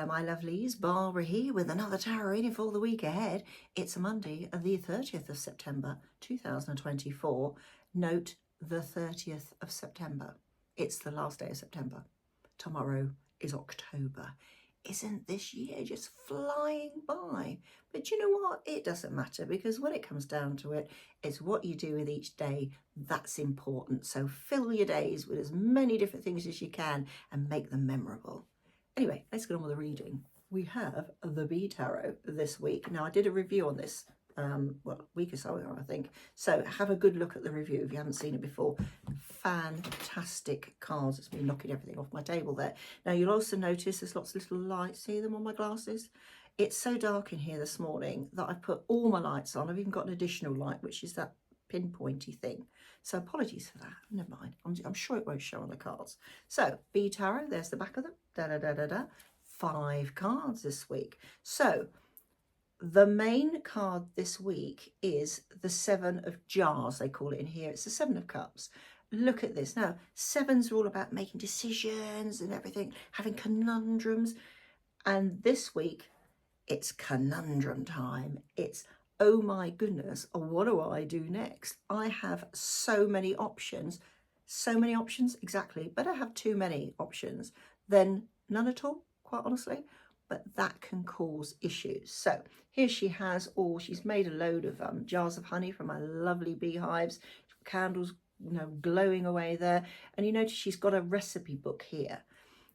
Hello my lovelies, Barbara here with another tarot reading for the week ahead. It's Monday, the 30th of September 2024. Note the 30th of September. It's the last day of September. Tomorrow is October. Isn't this year just flying by? But you know what? It doesn't matter, because when it comes down to it, it's what you do with each day that's important. So fill your days with as many different things as you can and make them memorable. Anyway, let's get on with the reading. We have the Bee Tarot this week. Now, I did a review on this, a week or so ago, I think. So have a good look at the review if you haven't seen it before. Fantastic cards. It's been knocking everything off my table there. Now, you'll also notice there's lots of little lights. See them on my glasses? It's so dark in here this morning that I've put all my lights on. I've even got an additional light, which is that pinpointy thing. So apologies for that. Never mind. I'm sure it won't show on the cards. So Bee Tarot, there's the back of them. 5 cards this week. So the main card this week is the 7 of Jars, they call it in here. It's the 7 of Cups. Look at this. Now, 7s are all about making decisions and everything, having conundrums. And this week, it's conundrum time. It's, oh my goodness, what do I do next? I have so many options. So many options, exactly. But I have too many options. Then none at all, quite honestly. But that can cause issues. So here she has she's made a load of jars of honey from my lovely beehives, candles, glowing away there. And you notice she's got a recipe book here.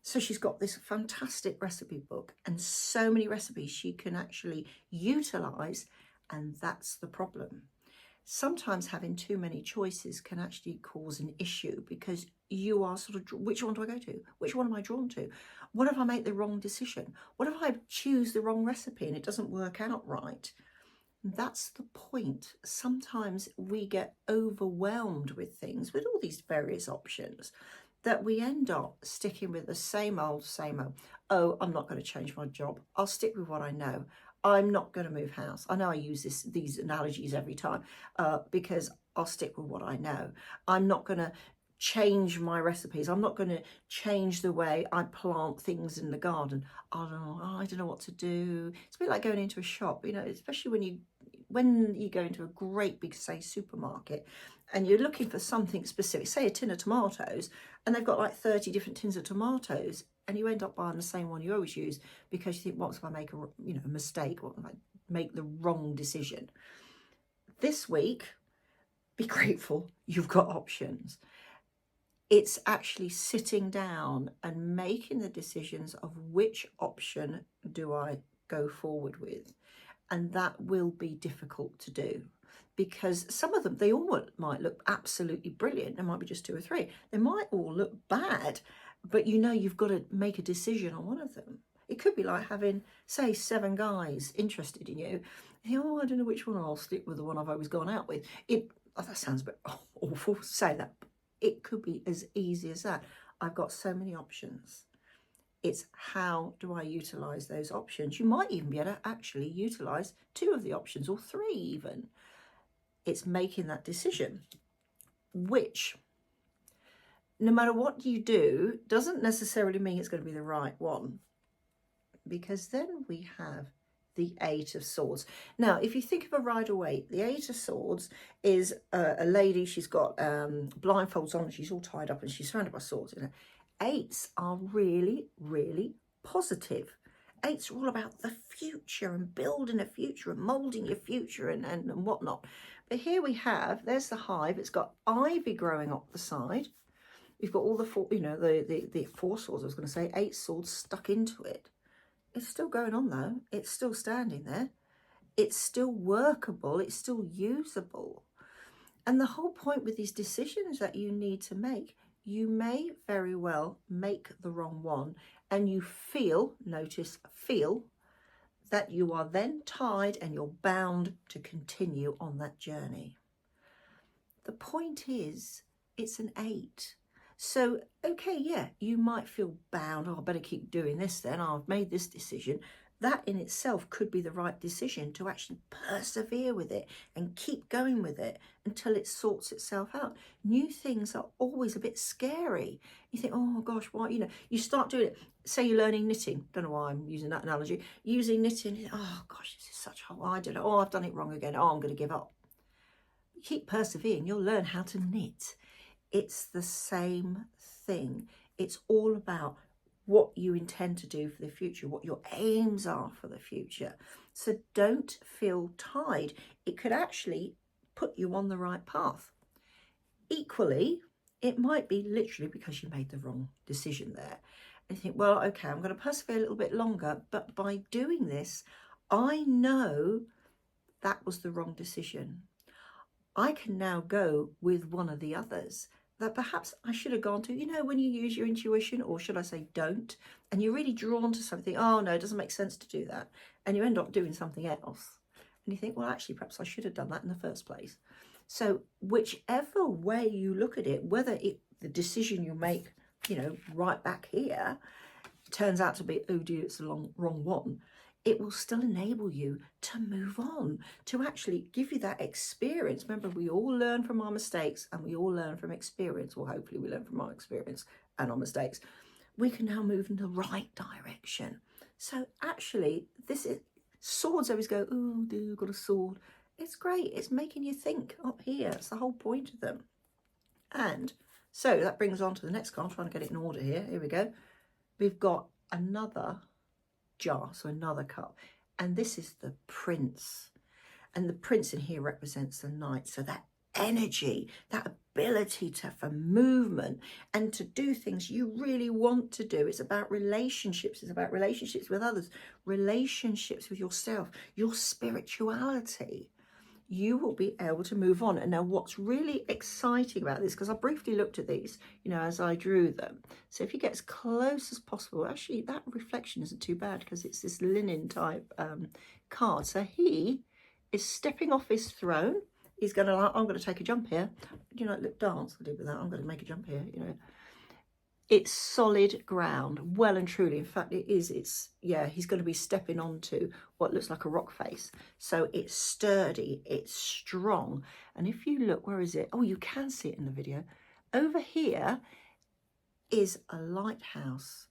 So she's got this fantastic recipe book and so many recipes she can actually utilize. And that's the problem. Sometimes having too many choices can actually cause an issue, because you are sort of, which one do I go to? Which one am I drawn to? What if I make the wrong decision? What if I choose the wrong recipe and it doesn't work out right? That's the point. Sometimes we get overwhelmed with things, with all these various options, that we end up sticking with the same old, same old. Oh, I'm not going to change my job. I'll stick with what I know. I'm not going to move house. I know I use these analogies every time because I'll stick with what I know. I'm not going to change my recipes. I'm not going to change the way I plant things in the garden. I don't know what to do. It's a bit like going into a shop, especially when you go into a great big, say, supermarket and you're looking for something specific, say a tin of tomatoes, and they've got like 30 different tins of tomatoes, and you end up buying the same one you always use because you think, what if I make a mistake, or I make the wrong decision? This week, be grateful you've got options. It's actually sitting down and making the decisions of which option do I go forward with. And that will be difficult to do, because some of them, they all might look absolutely brilliant. There might be just 2 or 3. They might all look bad, but you've got to make a decision on one of them. It could be like having, say, 7 guys interested in you. I don't know which one. I'll stick with the one I've always gone out with. That sounds a bit awful to say that. It could be as easy as that. I've got so many options. It's how do I utilize those options? You might even be able to actually utilize 2 of the options, or 3 even. It's making that decision, which, no matter what you do, doesn't necessarily mean it's going to be the right one, because then we have the 8 of Swords. Now, if you think of a Rider-Waite, the 8 of Swords is a lady. She's got blindfolds on, and she's all tied up, and she's surrounded by swords. 8s are really, really positive. 8s are all about the future and building a future and moulding your future and whatnot. But here we have, there's the hive. It's got ivy growing up the side. We've got all the 4, the 4 swords, I was going to say, 8 swords stuck into it. It's still going on though. It's still standing there. It's still workable. It's still usable. And the whole point with these decisions that you need to make, you may very well make the wrong one, and you feel that you are then tied and you're bound to continue on that journey. The point is, it's an 8. So, okay, yeah, you might feel bound. I better keep doing this then. I've made this decision. that in itself could be the right decision to actually persevere with it and keep going with it until it sorts itself out. New things are always a bit scary. You think, oh gosh, why? You know, you start doing it. Say you're learning knitting. Don't know why I'm using that analogy. Using knitting, you think, oh gosh, this is such a, I don't know. Oh, I've done it wrong again. Oh, I'm going to give up. Keep persevering. You'll learn how to knit. It's the same thing. It's all about what you intend to do for the future, what your aims are for the future. So don't feel tied. It could actually put you on the right path. Equally, it might be literally because you made the wrong decision there. And you think, well, okay, I'm going to persevere a little bit longer, but by doing this, I know that was the wrong decision. I can now go with one of the others that perhaps I should have gone to. You know, when you use your intuition, or should I say don't, and you're really drawn to something, oh no, it doesn't make sense to do that, and you end up doing something else, and you think, well, actually, perhaps I should have done that in the first place. So whichever way you look at it, whether the decision you make, you know, right back here turns out to be, oh dear, it's the wrong one, it will still enable you to move on, to actually give you that experience. Remember, we all learn from our mistakes, and we all learn from experience. Well, hopefully we learn from our experience and our mistakes. We can now move in the right direction. So actually, this is, swords always go, oh dear, got a sword. It's great. It's making you think up here. It's the whole point of them. And so that brings on to the next card. I'm trying to get it in order here. Here we go. We've got another jar, so another cup, and this is the prince, and the prince in here represents the knight. So that energy, that ability for movement and to do things you really want to do. It's about relationships. It's about relationships with others, relationships with yourself, your spirituality. You will be able to move on. And now what's really exciting about this, because I briefly looked at these, you know, as I drew them. So if you get as close as possible, actually that reflection isn't too bad because it's this linen type card. So he is stepping off his throne. He's going to, I'm going to take a jump here. You know, look, dance I did with that. I'm going to make a jump here, you know. It's solid ground, well and truly. In fact, it is. It's, yeah, he's going to be stepping onto what looks like a rock face. So it's sturdy, it's strong. And if you look, where is it? Oh, you can see it in the video. Over here is a lighthouse.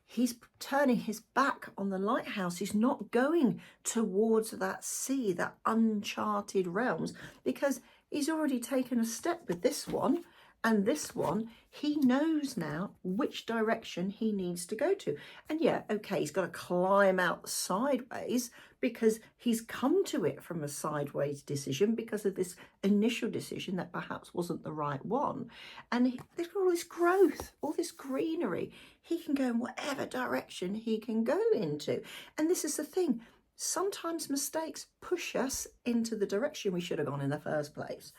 He's turning his back on the lighthouse. He's not going towards that sea, that uncharted realms, because he's already taken a step with this one. And this one, he knows now which direction he needs to go to. And yeah, okay, he's got to climb out sideways because he's come to it from a sideways decision because of this initial decision that perhaps wasn't the right one. And there's all this growth, all this greenery. He can go in whatever direction he can go into. And this is the thing. Sometimes mistakes push us into the direction we should have gone in the first place.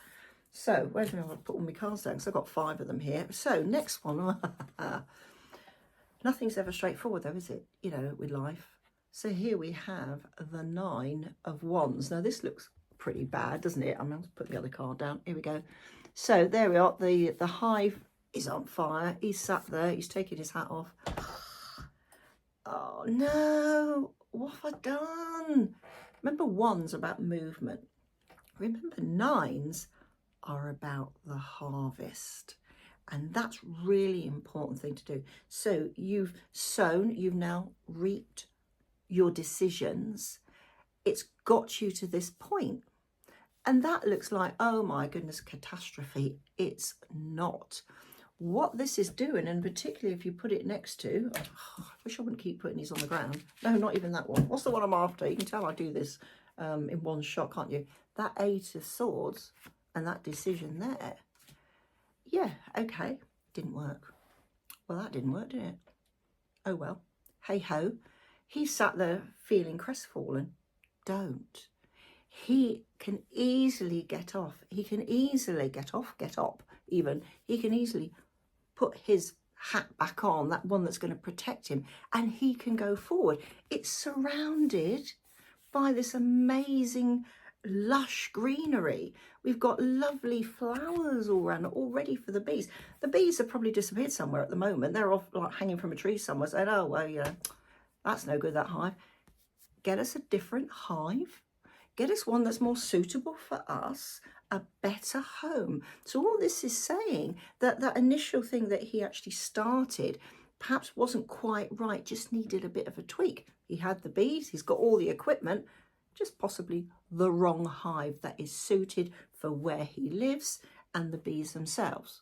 So, where's my, I'll put all my cards down because I've got 5 of them here. So, next one. Nothing's ever straightforward though, is it? You know, with life. So here we have the 9 of Wands. Now, this looks pretty bad, doesn't it? I'm going to put the other card down. Here we go. So, there we are. The hive is on fire. He's sat there. He's taking his hat off. Oh, no. What have I done? Remember, Wands about movement. Remember, 9s are about the harvest, and that's really important thing to do. So you've sown, you've now reaped your decisions. It's got you to this point, and that looks like, oh my goodness, catastrophe. It's not. What this is doing, and particularly if you put it next to, oh, I wish I wouldn't keep putting these on the ground. No, not even that one. What's the one I'm after? You can tell I do this in one shot, can't you? That 8 of Swords and that decision there, yeah, okay, didn't work. Well, that didn't work, did it? Oh well, hey ho. He sat there feeling crestfallen. Don't. He can easily get off. He can easily get up even. He can easily put his hat back on, that one that's going to protect him, and he can go forward. It's surrounded by this amazing lush greenery. We've got lovely flowers all around, all ready for the bees. The bees have probably disappeared somewhere at the moment. They're off like hanging from a tree somewhere saying, oh well, yeah, that's no good, that hive. get us a different hive, get us one that's more suitable for us, a better home. So all this is saying that that initial thing that he actually started perhaps wasn't quite right, just needed a bit of a tweak. He had the bees, he's got all the equipment, just possibly the wrong hive that is suited for where he lives and the bees themselves.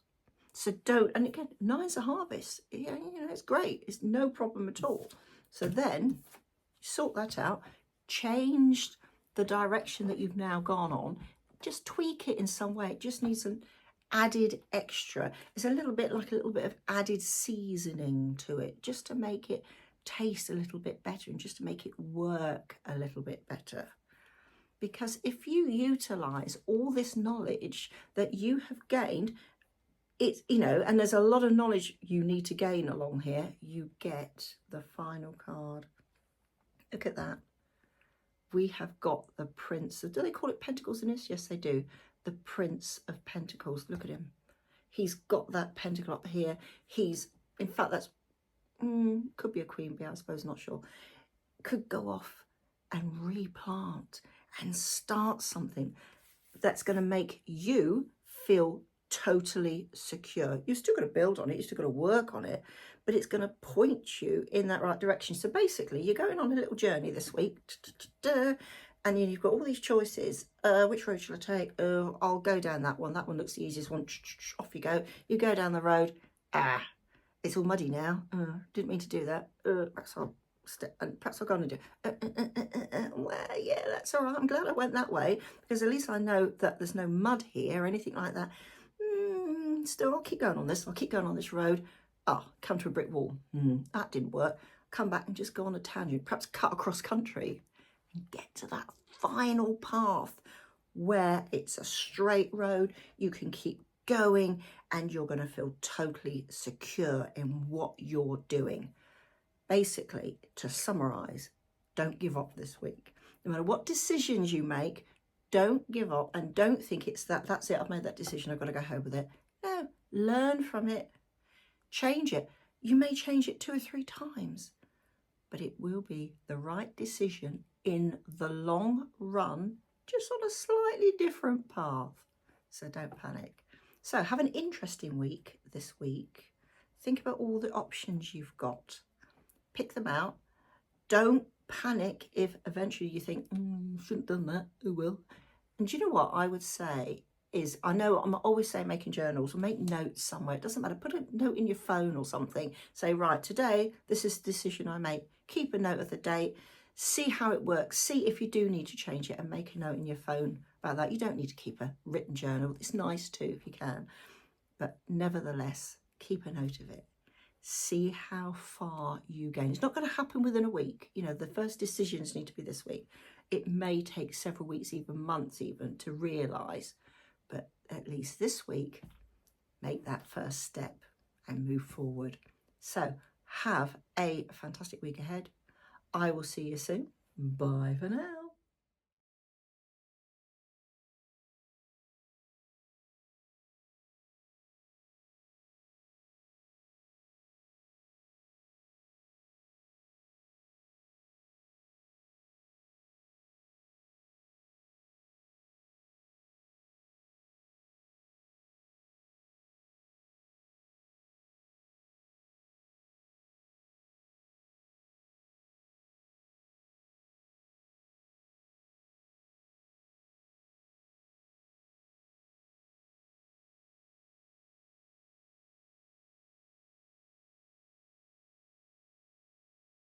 So don't, and again, 9's a harvest. Yeah, you know, it's great. It's no problem at all. So then sort that out, change the direction that you've now gone on, just tweak it in some way. It just needs an added extra. It's a little bit like a little bit of added seasoning to it, just to make it taste a little bit better and just to make it work a little bit better. Because if you utilize all this knowledge that you have gained, it's, you know, and there's a lot of knowledge you need to gain along here, you get the final card. Look at that. We have got the Prince. Do they call it Pentacles in this? Yes, they do. The Prince of Pentacles. Look at him. He's got that pentacle up here. He's, in fact, that's, could be a queen bee, I suppose, not sure. Could go off and replant and start something that's going to make you feel totally secure. You've still got to build on it. You've still got to work on it, but it's going to point you in that right direction. So basically, you're going on a little journey this week, and you've got all these choices. Which road shall I take? I'll go down that one. That one looks the easiest one. Off you go. You go down the road. It's all muddy now. Didn't mean to do that. Perhaps I'll step, and perhaps I'll go and do. Well, yeah, that's all right. I'm glad I went that way, because at least I know that there's no mud here or anything like that. Still, I'll keep going on this. I'll keep going on this road. Come to a brick wall. That didn't work. Come back and just go on a tangent. Perhaps cut across country and get to that final path where it's a straight road. You can keep going and you're going to feel totally secure in what you're doing. Basically, to summarize, don't give up this week. No matter what decisions you make, don't give up and don't think it's that's it, I've made that decision, I've got to go home with it. No, learn from it, change it. You may change it 2 or 3 times, but it will be the right decision in the long run, just on a slightly different path. So don't panic. So have an interesting week this week. Think about all the options you've got. Pick them out. Don't panic if eventually you think, shouldn't have done that. Oh well. And do you know what I would say is, I know I'm always saying making journals, or make notes somewhere. It doesn't matter. Put a note in your phone or something. Say, right, today, this is the decision I make. Keep a note of the date. See how it works. See if you do need to change it, and make a note in your phone about that. You don't need to keep a written journal. It's nice too if you can. But nevertheless, keep a note of it. See how far you gain. It's not going to happen within a week. You know, the first decisions need to be this week. It may take several weeks, even months even, to realise. But at least this week, make that first step and move forward. So have a fantastic week ahead. I will see you soon. Bye for now.